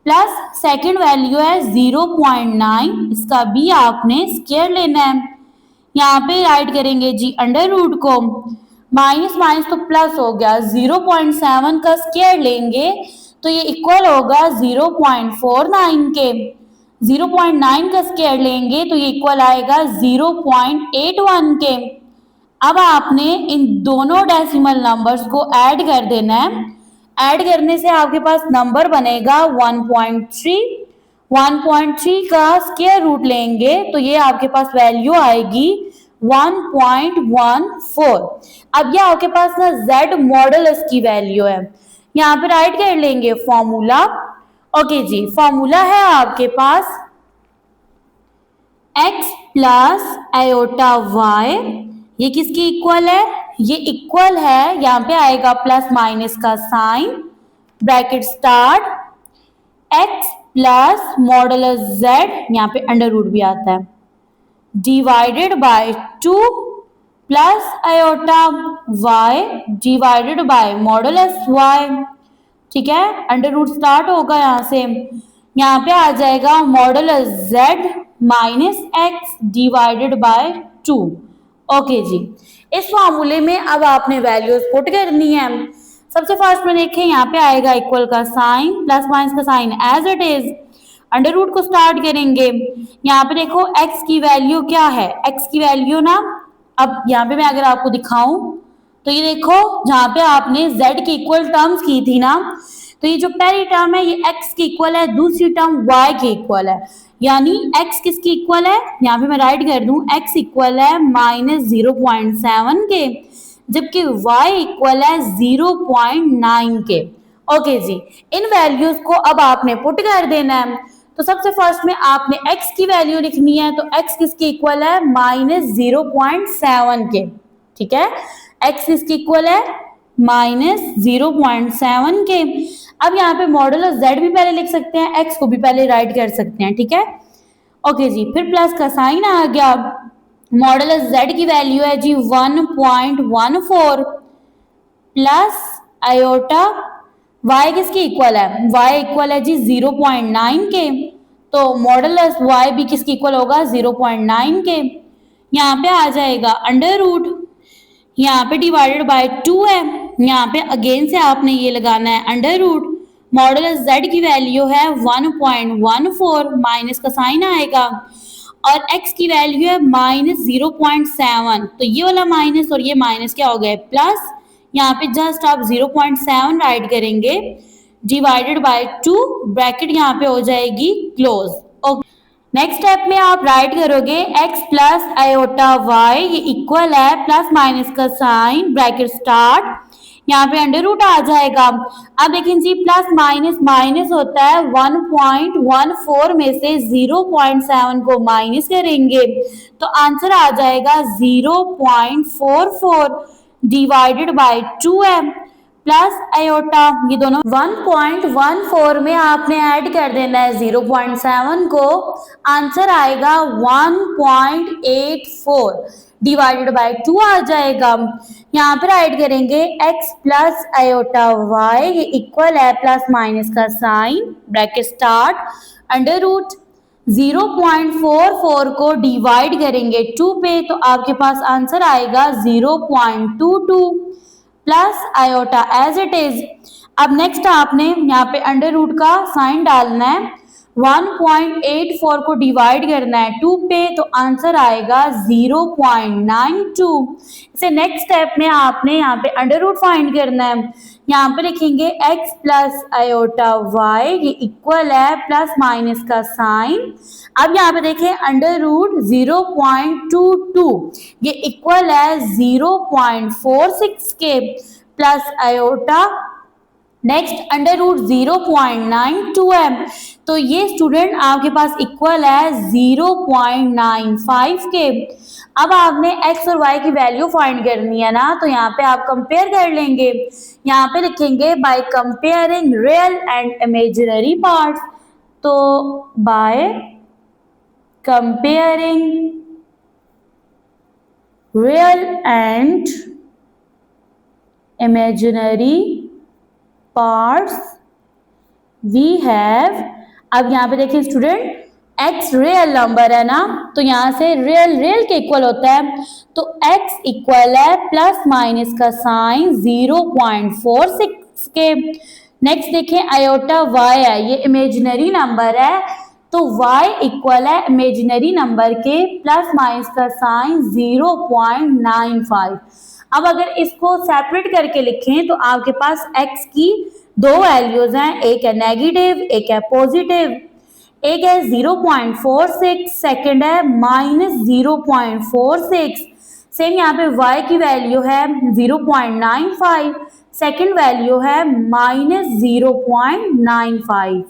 प्लस सेकंड वैल्यू है 0.9, इसका भी आपने स्क्वायर लेना है। यहाँ पे राइट करेंगे जी अंडर रूट को, माइनस माइनस तो प्लस हो गया, 0.7 का स्क्वायर लेंगे तो ये इक्वल होगा 0.49 के, 0.9 का स्क्वायर लेंगे तो ये इक्वल आएगा 0.81 के। अब आपने इन दोनों डेसिमल नंबर्स को ऐड कर देना है, ऐड करने से आपके पास नंबर बनेगा 1.3, 1.3 का स्क्वायर रूट लेंगे तो ये आपके पास वैल्यू आएगी 1.14। अब ये आपके पास ना z मॉडुलस की वैल्यू है, यहाँ पे राइट कर लेंगे फॉर्मूला। ओके जी, फॉर्मूला है आपके पास x प्लस आयोटा y, ये किसकी इक्वल है, ये इक्वल है, यहाँ पे आएगा प्लस माइनस का sign, bracket start, x plus modulus z, यहाँ पे अंडर रूट भी आता है, divided by 2 plus iota y divided by modulus y। ठीक है, अंडर रूट स्टार्ट होगा यहाँ से, यहाँ पे आ जाएगा modulus z minus x divided by 2। Okay ji, इस फॉर्मूले में अब आपने वैल्यूज पुट करनी है। सबसे फर्स्ट में देखें, यहाँ पे आएगा इक्वल का साइन, प्लस माइनस का sign as it is, under root को स्टार्ट करेंगे। यहाँ पे देखो x की वैल्यू क्या है, x की वैल्यू ना, अब यहाँ पे मैं अगर आपको दिखाऊं तो ये देखो, जहाँ पे आपने z के इक्वल टर्म्स की थी ना, तो ये जो पहली टर्म है ये x की इक्वल है, दूसरी टर्म y की इक्वल है, यानी x किसकी इक्वल है, यहाँ पे मैं राइट कर दूं, x इक्वल है -0.7 के, जबकि y इक्वल है 0.9 के। ओके जी, इन वैल्यूज को अब आपने पुट कर देना है। तो सबसे फर्स्ट में आपने x की वैल्यू लिखनी है, तो x किसकी इक्वल है, -0.7 के। ठीक है, x किसकी इक्वल है, -0.7 के। अब यहाँ पे मॉडुलस z भी पहले लिख सकते हैं, x को भी पहले राइट कर सकते हैं। ठीक है, ओके जी, फिर प्लस का साइन आ गया, मॉडुलस z की वैल्यू है जी 1.14 प्लस आयोटा y किसकी इक्वल है, y इक्वल है जी 0.9 के, तो मॉडुलस y भी किसकी इक्वल होगा, 0.9 के। यहाँ पे आ जाएगा अंडर रूट, यहाँ पे डिवाइडेड बाय 2 है, यहाँ पे अगेन से आपने ये लगाना है अंडर रूट, मॉडुलस z की वैल्यू है 1.14, माइनस का साइन आएगा, और x की वैल्यू है -0.7, तो ये वाला माइनस और ये माइनस क्या हो गए, प्लस, यहाँ पे जस्ट आप 0.7 राइट करेंगे, डिवाइडेड बाय 2, ब्रैकेट यहाँ पे हो जाएगी क्लोज। ओके, नेक्स्ट स्टेप में आप राइट करोगे x प्लस आयोटा y, ये इक्वल है, प्लस माइनस का साइन, ब्रैकेट स्टार्ट, यहाँ पे अंडर रूट आ जाएगा। अब देखें जी, प्लस माइनस माइनस होता है, 1.14 में से 0.7 को माइनस करेंगे तो आंसर आ जाएगा 0.44 डिवाइडेड बाय 2 है, प्लस आयोटा, ये दोनों 1.14 में आपने ऐड कर देना है 0.7 को, आंसर आएगा 1.84 डिवाइडेड बाय 2 आ जाएगा। यहाँ पर राइट करेंगे x प्लस आयोटा y, ये इक्वल है, प्लस माइनस का sign, bracket start, under root, 0.44 को डिवाइड करेंगे 2 पे तो आपके पास आंसर आएगा 0.22 plus iota as it is. अब नेक्स्ट आपने यहाँ पे अंडर रूट का साइन डालना है, 1.84 को डिवाइड करना है 2 पे तो आंसर आएगा 0.92। इसे नेक्स्ट स्टेप में आपने यहाँ पे अंडर रूट फाइंड करना है, यहाँ पे लिखेंगे x प्लस आयोटा y, ये इक्वल है प्लस माइनस का साइन। अब यहाँ पे देखें अंडर रूट 0.22, ये इक्वल है 0.46 के plus iota, next under root 0.92 है, तो ये स्टूडेंट आपके पास इक्वल है 0.95 के। अब आपने x और y की वैल्यू फाइंड करनी है ना, तो यहाँ पे आप कंपेयर कर लेंगे। यहाँ पे लिखेंगे by comparing real and imaginary parts, तो by comparing real and imaginary parts we have. अब यहाँ पे देखिए स्टूडेंट x रियल नंबर है ना, तो यहाँ से रियल रियल के इक्वल होता है, तो x इक्वल है प्लस माइनस का साइन 0.46 के। नेक्स्ट देखें आयोटा y है, ये इमेजिनरी नंबर है, तो y इक्वल है इमेजिनरी नंबर के प्लस माइनस का साइन 0.95। अब अगर इसको सेपरेट करके लिखें तो आपके पास x की दो वैल्यूज हैं, एक है नेगेटिव एक है पॉजिटिव, एक है 0.46, सेकेंड है -0.46। सेम यहाँ पे y की वैल्यू है 0.95, सेकेंड वैल्यू है -0.95।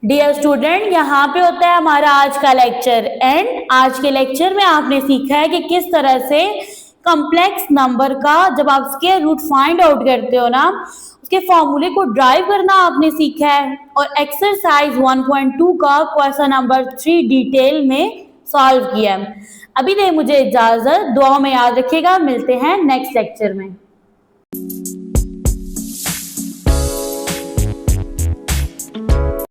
डियर स्टूडेंट, यहाँ पे होता है हमारा आज का लेक्चर एंड। आज के लेक्चर में आपने सीखा है कि किस तरह से कॉम्प्लेक्स नंबर का जब आप स्क्वायर रूट फाइंड आउट करते हो ना, उसके फॉर्मूले को ड्राइव करना आपने सीखा है, और एक्सरसाइज 1.2 का क्वेश्चन नंबर 3 डिटेल में सॉल्व किया है। अभी दे मुझे इजाजत, दुआ में याद रखिएगा, मिलते हैं नेक्स्ट लेक्चर में।